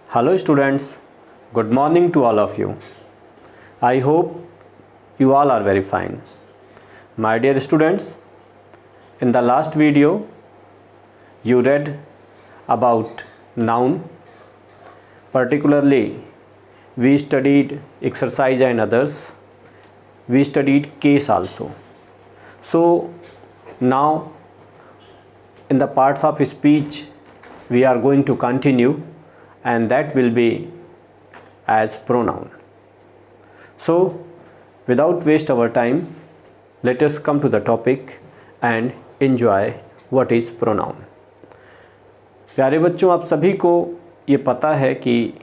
Hello students, good morning to all of you. I hope you all are very fine. My dear students, in the last video you read about noun. Particularly we studied exercise and others. We studied case also. So now in the parts of speech we are going to continue, and that will be as pronoun. So without waste our time, let us come to the topic and enjoy what is pronoun. प्यारे बच्चों, आप सभी को ये पता है कि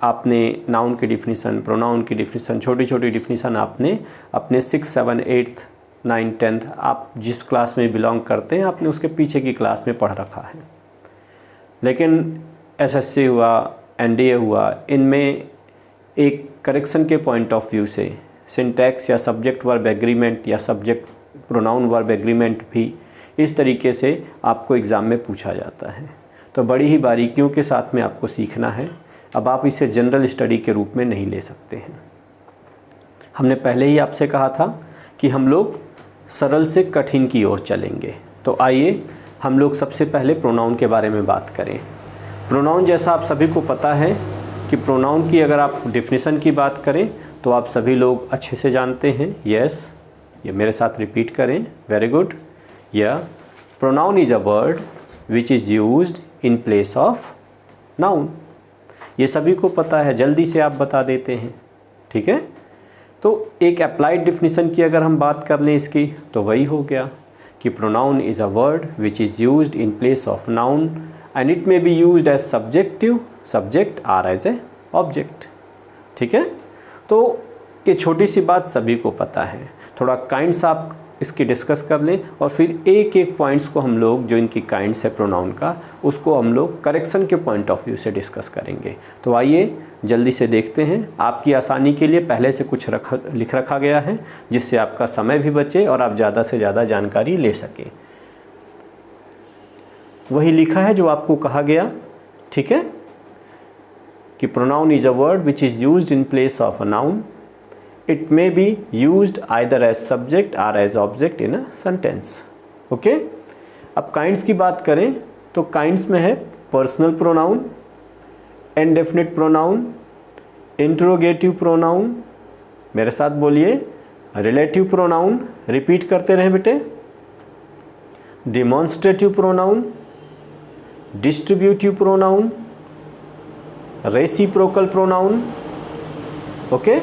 आपने नाउन की डिफिनीसन, प्रोनाउन की डिफिनीसन, छोटी छोटी डिफिनीसन आपने अपने 6, 7, 8, 9, 10 आप जिस क्लास में बिलोंग करते हैं आपने उसके पीछे की क्लास में पढ़ रखा है. लेकिन एसएससी हुआ, एनडीए हुआ, इनमें एक करेक्शन के पॉइंट ऑफ व्यू से सिंटैक्स या सब्जेक्ट वर्ब एग्रीमेंट या सब्जेक्ट प्रोनाउन वर्ब एग्रीमेंट भी इस तरीके से आपको एग्ज़ाम में पूछा जाता है. तो बड़ी ही बारीकियों के साथ में आपको सीखना है. अब आप इसे जनरल स्टडी के रूप में नहीं ले सकते हैं. हमने पहले ही आपसे कहा था कि हम लोग सरल से कठिन की ओर चलेंगे. तो आइए हम लोग सबसे पहले प्रोनाउन के बारे में बात करें. प्रोनाउन, जैसा आप सभी को पता है कि प्रोनाउन की अगर आप डिफिनीसन की बात करें तो आप सभी लोग अच्छे से जानते हैं. यस, ये मेरे साथ रिपीट करें. Very good. या pronoun is a word which is used in place of noun. ये सभी को पता है, जल्दी से आप बता देते हैं. ठीक है. तो एक अप्लाइड डिफिनीसन की अगर हम बात कर लें इसकी, तो वही हो गया कि pronoun is a word which is used in place of noun and it may be used as subjective, subject or as a object. ठीक है. तो ये छोटी सी बात सभी को पता है. थोड़ा काइंड्स आप इसकी डिस्कस कर लें और फिर एक एक पॉइंट्स को हम लोग, जो इनकी काइंड्स है प्रोनाउन का, उसको हम लोग करेक्शन के पॉइंट ऑफ व्यू से डिस्कस करेंगे. तो आइए जल्दी से देखते हैं. आपकी आसानी के लिए पहले से कुछ लिख रखा गया है जिससे आपका समय भी बचे और आप ज़्यादा से ज़्यादा जानकारी ले सकें. वही लिखा है जो आपको कहा गया. ठीक है. कि pronoun is a word which is used in place of a noun. It may be used either as subject or as object in a sentence. Okay? अब काइंड्स की बात करें तो काइंड्स में है personal pronoun, indefinite pronoun, interrogative pronoun, मेरे साथ बोलिए, रिलेटिव प्रोनाउन, रिपीट करते रहें बेटे, demonstrative pronoun, distributive pronoun, reciprocal pronoun, okay,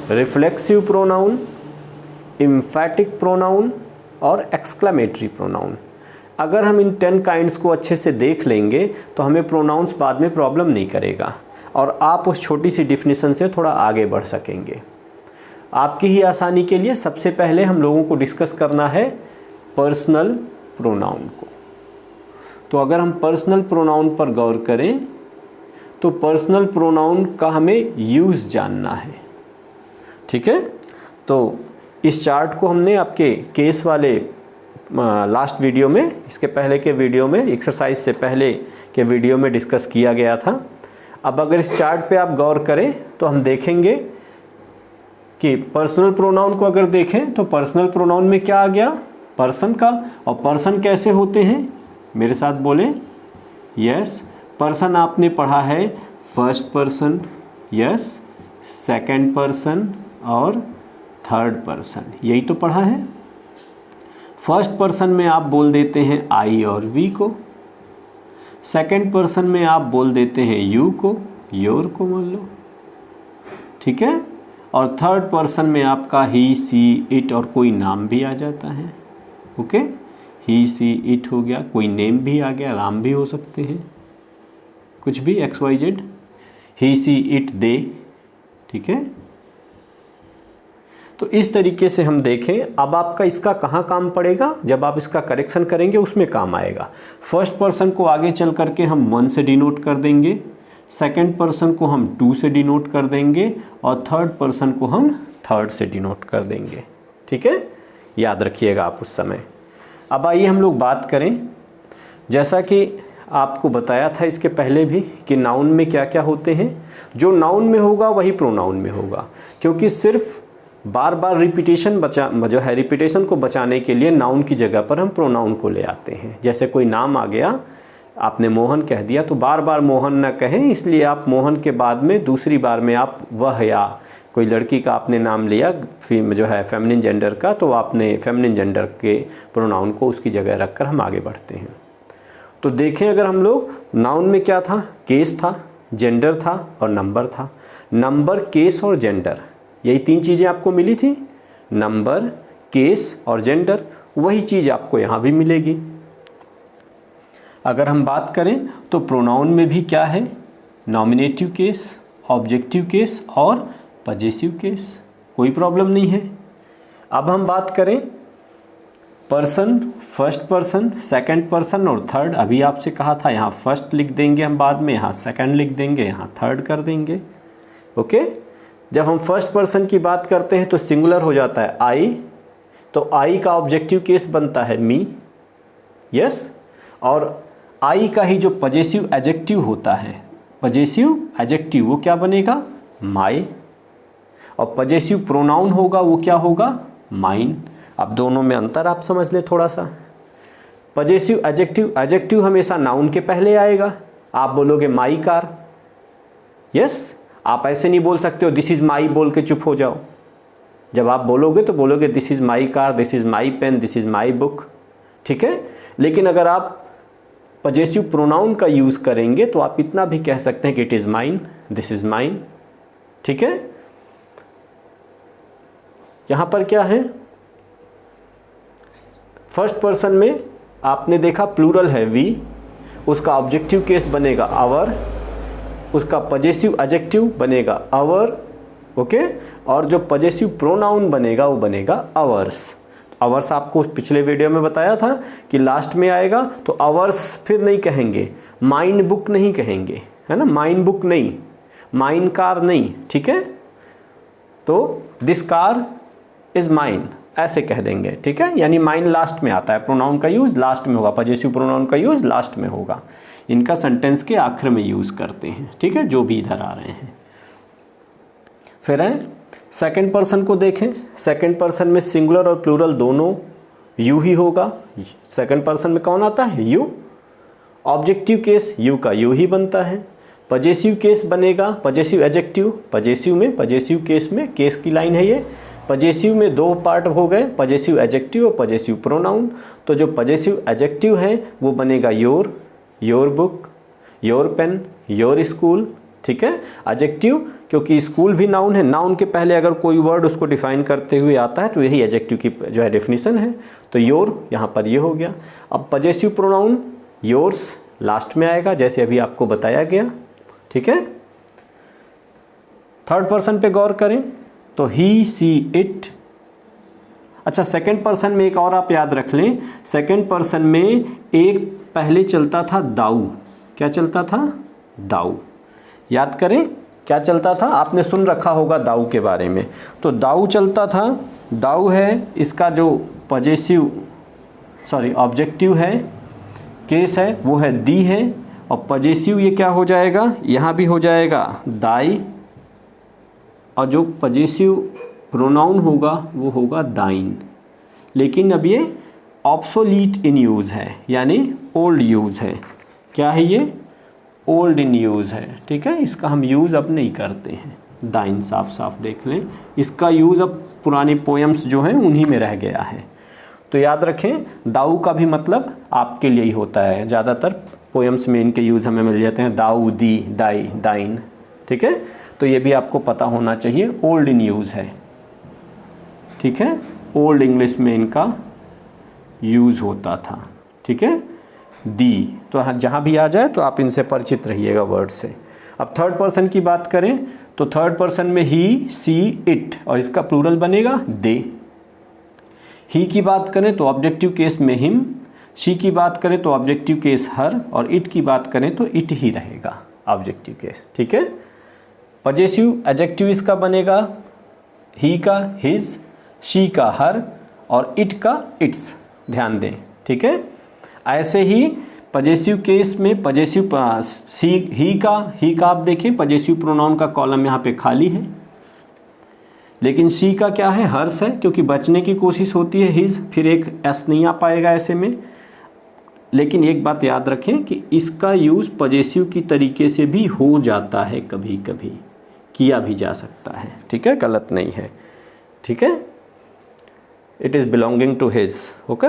reflexive pronoun, एम्फैटिक pronoun और एक्सक्लेमेटरी प्रोनाउन. अगर हम इन 10 काइंड्स को अच्छे से देख लेंगे तो हमें प्रोनाउंस बाद में प्रॉब्लम नहीं करेगा और आप उस छोटी सी डिफिनीसन से थोड़ा आगे बढ़ सकेंगे. आपकी ही आसानी के लिए सबसे पहले हम लोगों को डिस्कस करना है पर्सनल प्रोनाउन को. तो अगर हम पर्सनल प्रोनाउन पर गौर करें तो पर्सनल प्रोनाउन का हमें यूज़ जानना है. ठीक है. तो इस चार्ट को हमने आपके केस वाले लास्ट वीडियो में, इसके पहले के वीडियो में, एक्सरसाइज से पहले के वीडियो में डिस्कस किया गया था. अब अगर इस चार्ट पे आप गौर करें तो हम देखेंगे कि पर्सनल प्रोनाउन को अगर देखें तो पर्सनल प्रोनाउन में क्या आ गया, पर्सन का. और पर्सन कैसे होते हैं, मेरे साथ बोलें. यस, पर्सन आपने पढ़ा है first person, yes, second person और थर्ड पर्सन, यही तो पढ़ा है. फर्स्ट पर्सन में आप बोल देते हैं आई और वी को. सेकंड पर्सन में आप बोल देते हैं यू को, योर को मान लो. ठीक है. और थर्ड पर्सन में आपका ही, सी, इट और कोई नाम भी आ जाता है. ओके. ही, सी, इट हो गया, कोई नेम भी आ गया, राम भी हो सकते हैं, कुछ भी, X Y Z. He, she, it, they. ठीक है. तो इस तरीके से हम देखें. अब आपका इसका कहाँ काम पड़ेगा, जब आप इसका करेक्शन करेंगे उसमें काम आएगा. फर्स्ट पर्सन को आगे चल करके हम 1 से डिनोट कर देंगे, सेकंड पर्सन को हम 2 से डिनोट कर देंगे और थर्ड पर्सन को हम 3rd से डिनोट कर देंगे. ठीक है. याद रखिएगा आप उस समय. अब आइए हम लोग बात करें, जैसा कि आपको बताया था इसके पहले भी कि नाउन में क्या क्या होते हैं। जो नाउन में होगा वही प्रोनाउन में होगा, क्योंकि सिर्फ बार बार रिपीटेशन जो है रिपीटेशन को बचाने के लिए नाउन की जगह पर हम प्रोनाउन को ले आते हैं। जैसे कोई नाम आ गया, आपने मोहन कह दिया तो बार बार मोहन ना कहें, इसलिए आप मोहन के बाद में दूसरी बार में आप वह, या कोई लड़की का आपने नाम लिया जो है फेमिनिन जेंडर का, तो आपने फेमिनिन जेंडर के प्रोनाउन को उसकी जगह रखकर हम आगे बढ़ते हैं। तो देखें अगर हम लोग, नाउन में क्या था, केस था, जेंडर था और नंबर था। नंबर, केस और जेंडर, यही तीन चीज़ें आपको मिली थी, नंबर, केस और जेंडर। वही चीज़ आपको यहाँ भी मिलेगी। अगर हम बात करें तो प्रोनाउन में भी क्या है, नॉमिनेटिव केस, ऑब्जेक्टिव केस और पजेसिव केस, कोई प्रॉब्लम नहीं है। अब हम बात करें person, first person, second person और थर्ड। अभी आपसे कहा था यहाँ फर्स्ट लिख देंगे हम, बाद में यहाँ सेकंड लिख देंगे, यहाँ थर्ड कर देंगे। ओके, जब हम फर्स्ट पर्सन की बात करते हैं तो सिंगुलर हो जाता है आई, तो आई का ऑब्जेक्टिव केस बनता है मी, यस। और आई का ही जो पजेसिव एडजेक्टिव होता है, पजेसिव एडजेक्टिव, वो क्या बनेगा, माई। और पजेसिव प्रोनाउन होगा वो क्या होगा, माइन। अब दोनों में अंतर आप समझ लें थोड़ा सा। पजेसिव एडजेक्टिव, एडजेक्टिव हमेशा नाउन के पहले आएगा। आप बोलोगे माई कार, यस। आप ऐसे नहीं बोल सकते हो दिस इज़ माई बोल के चुप हो जाओ। जब आप बोलोगे तो बोलोगे this is my car, this is my pen, this is my book, ठीक है। लेकिन अगर आप पजेसिव प्रोनाउन का यूज़ करेंगे तो आप इतना भी कह सकते हैं कि it is mine, this is mine, ठीक है। यहाँ पर क्या है, फर्स्ट पर्सन में आपने देखा प्लूरल है वी, उसका ऑब्जेक्टिव केस बनेगा आवर, उसका पजेसिव एडजेक्टिव बनेगा आवर, ओके। और जो पजेसिव प्रोनाउन बनेगा वो बनेगा आवर्स। आवर्स आपको पिछले वीडियो में बताया था कि लास्ट में आएगा, तो आवर्स फिर नहीं कहेंगे, माइन बुक नहीं कहेंगे, है ना, माइन बुक नहीं, माइन कार नहीं, ठीक है। तो दिस कार इज माइन ऐसे कह देंगे, ठीक है। यानी माइन लास्ट में आता है, प्रोनाउन का यूज़ लास्ट में होगा, पजेसिव प्रोनाउन का यूज़ लास्ट में होगा। इनका सेंटेंस के आखिर में यूज़ करते हैं, ठीक है, जो भी इधर आ रहे हैं। फिर है सेकंड पर्सन को देखें। सेकंड पर्सन में सिंगुलर और प्लूरल दोनों यू ही होगा। सेकंड पर्सन में कौन आता है, यू। ऑब्जेक्टिव केस यू का यू ही बनता है। पजेसिव केस बनेगा पजेसिव एडजेक्टिव, पजेसिव में, पजेसिव केस में, केस की लाइन है ये। पजेसिव में दो पार्ट हो गए, पजेसिव एडजेक्टिव और पजेसिव प्रोनाउन। तो जो पजेसिव एडजेक्टिव है वो बनेगा your, your book, your pen, your school, ठीक है। एडजेक्टिव, क्योंकि स्कूल भी नाउन है, नाउन के पहले अगर कोई वर्ड उसको डिफाइन करते हुए आता है तो यही एडजेक्टिव की जो है डेफिनेशन है। तो योर यहाँ पर ये हो गया। अब पजेसिव प्रोनाउन योर्स लास्ट में आएगा, जैसे अभी आपको बताया गया, ठीक है। थर्ड पर्सन पे गौर करें तो ही, सी, इट। अच्छा, सेकंड पर्सन में एक और आप याद रख लें, सेकंड पर्सन में एक पहले चलता था दाऊ। क्या चलता था, दाऊ। याद करें क्या चलता था, आपने सुन रखा होगा दाऊ के बारे में। तो दाऊ चलता था, दाऊ है इसका जो पजेसिव ऑब्जेक्टिव है, केस है वो है दी है, और पजेसिव ये क्या हो जाएगा, यहाँ भी हो जाएगा दाई, और जो पजेसिव प्रोनाउन होगा वो होगा दाइन। लेकिन अब ये ऑब्सोलीट इन यूज़ है, यानी ओल्ड यूज़ है। क्या है ये, ओल्ड इन यूज़ है, ठीक है। इसका हम यूज़ अब नहीं करते हैं। दाइन साफ साफ देख लें, इसका यूज़ अब पुरानी पोएम्स जो हैं उन्हीं में रह गया है। तो याद रखें, दाऊ का भी मतलब आपके लिए ही होता है। ज़्यादातर पोएम्स में इनके यूज़ हमें मिल जाते हैं, दाऊ, दी, दाई, दाइन, ठीक है। तो ये भी आपको पता होना चाहिए, ओल्ड इन यूज़ है, ठीक है। ओल्ड इंग्लिश में इनका यूज़ होता था, ठीक है। दी, तो जहाँ भी आ जाए तो आप इनसे परिचित रहिएगा वर्ड से। अब थर्ड पर्सन की बात करें तो थर्ड पर्सन में ही, सी, इट, और इसका प्लूरल बनेगा दे। ही की बात करें तो ऑब्जेक्टिव केस में हिम, शी की बात करें तो ऑब्जेक्टिव केस हर, और इट की बात करें तो इट ही रहेगा ऑब्जेक्टिव केस, ठीक है। पजेसिव एडजेक्टिव इसका बनेगा ही का हिज, शी का हर, और इट का इट्स, ध्यान दें, ठीक है। ऐसे ही पजेसिव केस में पजेसिव ही का आप देखिए पजेसिव प्रोनाउन का कॉलम यहाँ पे खाली है, लेकिन सी का क्या है, हर्स है, क्योंकि बचने की कोशिश होती है हिज, फिर एक एस नहीं आ पाएगा ऐसे में। लेकिन एक बात याद रखें कि इसका यूज़ पजेसिव की तरीके से भी हो जाता है, कभी कभी किया भी जा सकता है, ठीक है, गलत नहीं है, ठीक है। It is belonging to his, okay,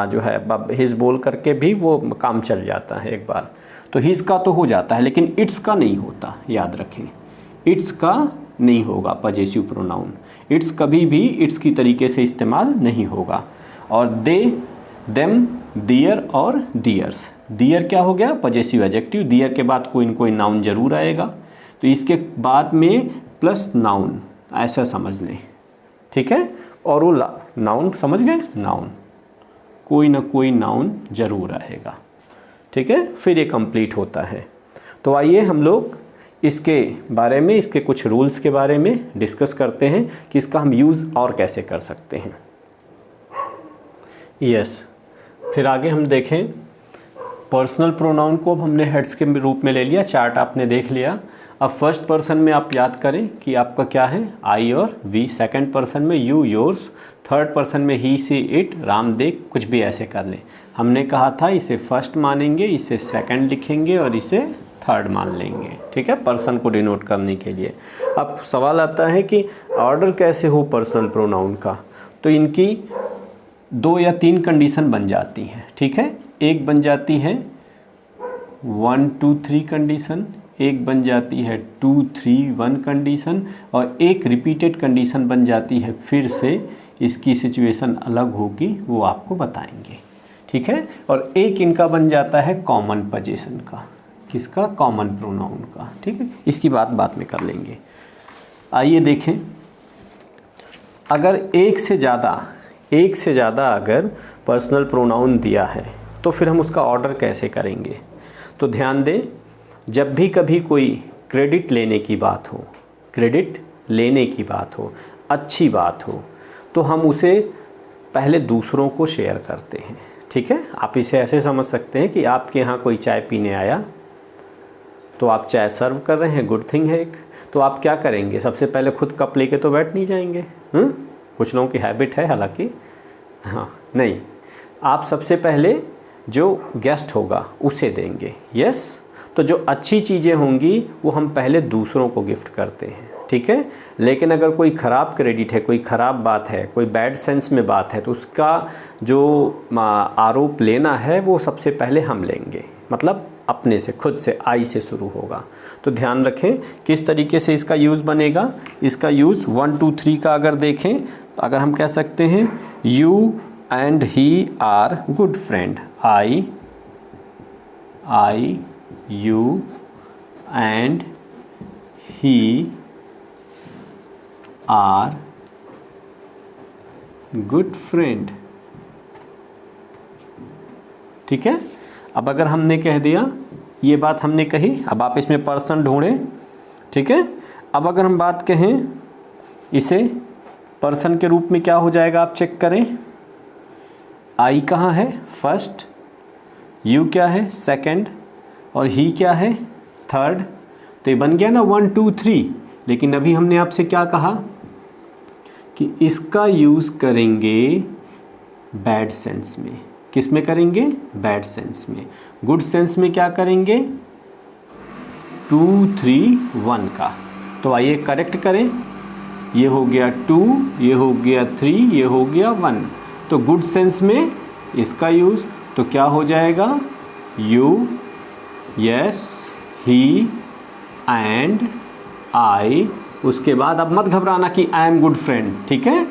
जो है हिज बोल करके भी वो काम चल जाता है एक बार। तो हिज का तो हो जाता है, लेकिन इट्स का नहीं होता, याद रखें, इट्स का नहीं होगा पजेसिव प्रोनाउन, इट्स कभी भी इट्स की तरीके से इस्तेमाल नहीं होगा। और दे, देम, दियर और दियर्स, दियर क्या हो गया, पजेसिव एडजेक्टिव, दियर के बाद कोई न कोई नाउन जरूर आएगा, तो इसके बाद में प्लस नाउन, ऐसा समझ लें, ठीक है। और वो नाउन समझ गए, नाउन, कोई ना कोई नाउन जरूर आएगा, ठीक है, फिर ये कंप्लीट होता है। तो आइए हम लोग इसके बारे में, इसके कुछ रूल्स के बारे में डिस्कस करते हैं कि इसका हम यूज़ और कैसे कर सकते हैं। यस, फिर आगे हम देखें, पर्सनल प्रोनाउन को अब हमने हेड्स के रूप में ले लिया, चार्ट आपने देख लिया। अब फर्स्ट पर्सन में आप याद करें कि आपका क्या है, आई और वी, सेकंड पर्सन में यू, योर्स, थर्ड पर्सन में ही, सी, इट, राम, देख, कुछ भी ऐसे कर लें। हमने कहा था इसे फर्स्ट मानेंगे, इसे सेकंड लिखेंगे और इसे थर्ड मान लेंगे, ठीक है, पर्सन को डिनोट करने के लिए। अब सवाल आता है कि ऑर्डर कैसे हो पर्सनल प्रोनाउन का, तो इनकी 2 या 3 कंडीशन बन जाती हैं, ठीक है। एक बन जाती है 1 2 3 कंडीशन, एक बन जाती है 2 3 1 कंडीशन, और एक रिपीटेड कंडीशन बन जाती है, फिर से इसकी सिचुएशन अलग होगी, वो आपको बताएंगे, ठीक है। और एक इनका बन जाता है कॉमन पोजीशन का, किसका, कॉमन प्रोनाउन का, ठीक है, इसकी बात बाद में कर लेंगे। आइए देखें, अगर एक से ज़्यादा अगर पर्सनल प्रोनाउन दिया है तो फिर हम उसका ऑर्डर कैसे करेंगे। तो ध्यान दें, जब भी कभी कोई क्रेडिट लेने की बात हो, अच्छी बात हो, तो हम उसे पहले दूसरों को शेयर करते हैं, ठीक है। आप इसे ऐसे समझ सकते हैं कि आपके यहाँ कोई चाय पीने आया, तो आप चाय सर्व कर रहे हैं, गुड थिंग है एक, तो आप क्या करेंगे, सबसे पहले खुद कप लेके तो बैठ नहीं जाएंगे, कुछ लोगों की हैबिट है हालांकि, हाँ नहीं, आप सबसे पहले जो गेस्ट होगा उसे देंगे, यस। तो जो अच्छी चीज़ें होंगी वो हम पहले दूसरों को गिफ्ट करते हैं, ठीक है। लेकिन अगर कोई ख़राब क्रेडिट है, कोई ख़राब बात है, कोई बैड सेंस में बात है, तो उसका जो आरोप लेना है वो सबसे पहले हम लेंगे, मतलब अपने से, खुद से, आई से शुरू होगा। तो ध्यान रखें किस तरीके से इसका यूज़ बनेगा। इसका यूज़ 1 2 3 का अगर देखें तो अगर हम कह सकते हैं you and he are good friend, I, you and he are good friend, ठीक है। अब अगर हमने कह दिया, ये बात हमने कही, अब आप इसमें पर्सन ढूंढें, ठीक है। अब अगर हम बात कहें इसे पर्सन के रूप में क्या हो जाएगा, आप चेक करें, आई कहाँ है, फर्स्ट, यू क्या है, सेकंड, और ही क्या है, थर्ड। तो ये बन गया ना 1 2 3। लेकिन अभी हमने आपसे क्या कहा कि इसका यूज़ करेंगे बैड सेंस में, किस में करेंगे, बैड सेंस में। गुड सेंस में क्या करेंगे, 2 3 1 का। तो आइए करेक्ट करें, ये हो गया 2, ये हो गया 3, ये हो गया 1। तो गुड सेंस में इसका यूज़, तो क्या हो जाएगा, you, yes, he and I. उसके बाद अब मत घबराना कि आई एम गुड फ्रेंड, ठीक है,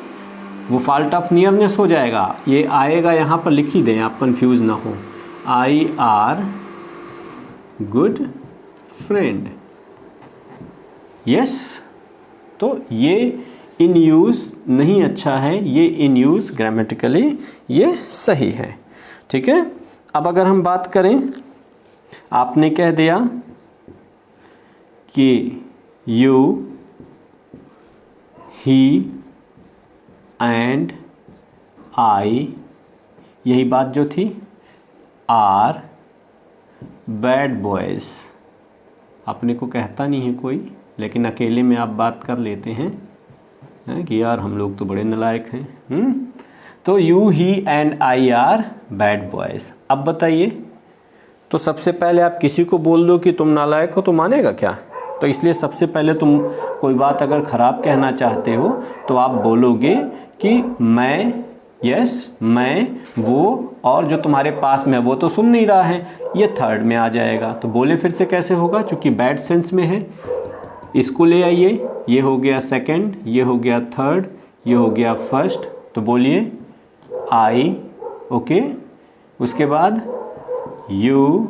वो फॉल्ट ऑफ नियरनेस हो जाएगा, ये आएगा यहाँ पर, लिख ही दें, आप कंफ्यूज ना हो, I R good friend, yes. तो ये इन यूज़ नहीं अच्छा है, ये इन यूज़ ग्रामेटिकली ये सही है, ठीक है। अब अगर हम बात करें, आपने कह दिया कि यू, ही एंड आई, यही बात जो थी, आर बैड बॉयज़, अपने को कहता नहीं है कोई, लेकिन अकेले में आप बात कर लेते हैं कि यार हम लोग तो बड़े नालायक हैं। तो you, he and I R bad boys. अब बताइए, तो सबसे पहले आप किसी को बोल दो कि तुम नालायक हो तो मानेगा क्या? तो इसलिए सबसे पहले तुम कोई बात अगर ख़राब कहना चाहते हो तो आप बोलोगे कि मैं, यस मैं, वो, और जो तुम्हारे पास में है वो तो सुन नहीं रहा है, ये थर्ड में आ जाएगा। तो बोले फिर से कैसे होगा, क्योंकि बैड सेंस में है। इसको ले आइए, ये हो गया सेकंड, ये हो गया थर्ड, ये हो गया फर्स्ट। तो बोलिए आई, ओके, उसके बाद यू,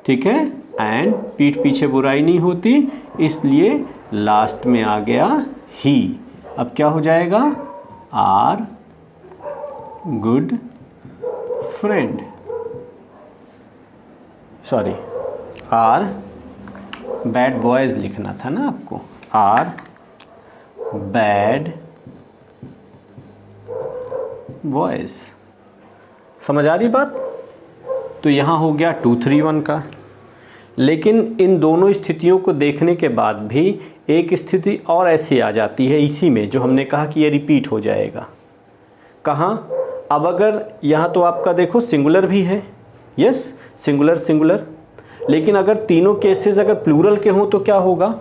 ठीक है, एंड पीठ पीछे बुराई नहीं होती, इसलिए लास्ट में आ गया ही। अब क्या हो जाएगा, are good friend, sorry are bad boys लिखना था ना आपको, आर बैड बॉयज़। समझ आ रही बात? तो यहाँ हो गया 2, 3, 1 का। लेकिन इन दोनों स्थितियों को देखने के बाद भी एक स्थिति और ऐसी आ जाती है इसी में, जो हमने कहा कि ये रिपीट हो जाएगा। कहाँ? अब अगर यहाँ तो आपका देखो सिंगुलर भी है, यस सिंगुलर सिंगुलर, लेकिन अगर तीनों केसेस अगर प्लूरल के हों तो क्या होगा?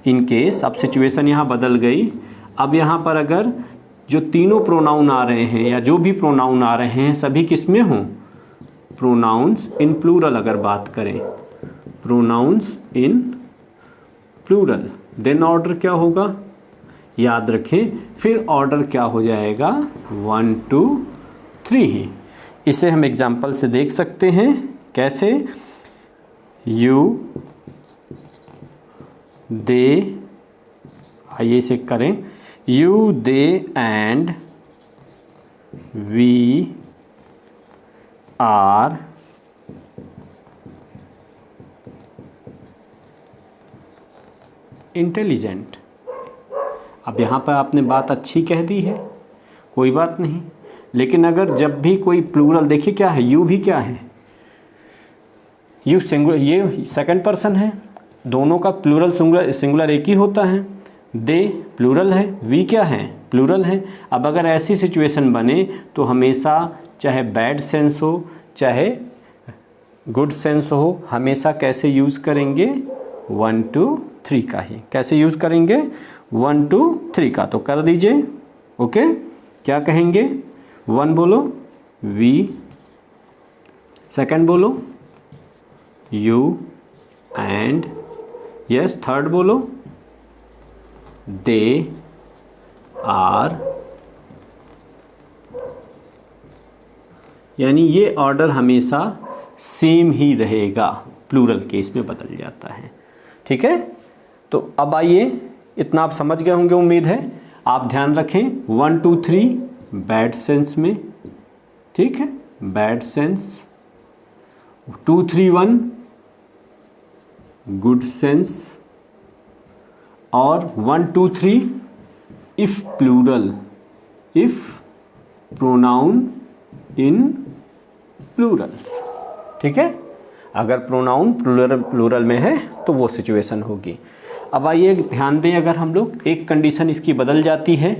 इन केस अब सिचुएशन यहाँ बदल गई। अब यहाँ पर अगर जो तीनों प्रोनाउन आ रहे हैं या जो भी प्रोनाउन आ रहे हैं सभी किस में हों? प्रोनाउंस इन प्लूरल अगर बात करें, pronouns in plural, then order क्या होगा? याद रखें, फिर ऑर्डर क्या हो जाएगा? 1, 2, 3 ही। इसे हम एग्जाम्पल से देख सकते हैं। कैसे? यू, दे, आइए इसे करें, you, they and we are intelligent. अब यहाँ पर आपने बात अच्छी कह दी है, कोई बात नहीं, लेकिन अगर जब भी कोई प्लूरल, देखिए क्या है, यू भी क्या है, यू सिंगुलर, ये सेकंड पर्सन है, दोनों का प्लूरल सिंगुलर एक ही होता है। दे प्लूरल है, वी क्या है, प्लूरल है। अब अगर ऐसी सिचुएशन बने तो हमेशा, चाहे बैड सेंस हो चाहे गुड सेंस हो, हमेशा कैसे यूज़ करेंगे? 1, 2, 3 का ही। कैसे यूज़ करेंगे? 1, 2, 3 का। तो कर दीजिए, ओके। क्या कहेंगे? 1 बोलो वी, सेकंड बोलो यू एंड, यस थर्ड बोलो दे आर। यानी ये ऑर्डर हमेशा सेम ही रहेगा, प्लूरल केस में बदल जाता है। ठीक है, तो अब आइए, इतना आप समझ गए होंगे उम्मीद है। आप ध्यान रखें 1, 2, 3 बैड सेंस में, ठीक है, बैड सेंस। 2, 3, 1 गुड सेंस, और 1, 2, 3 if plural, if pronoun in plural. ठीक है, अगर प्रोनाउन प्लूरल में है तो वो सिचुएशन होगी। अब आइए ध्यान दें, अगर हम लोग एक कंडीशन इसकी बदल जाती है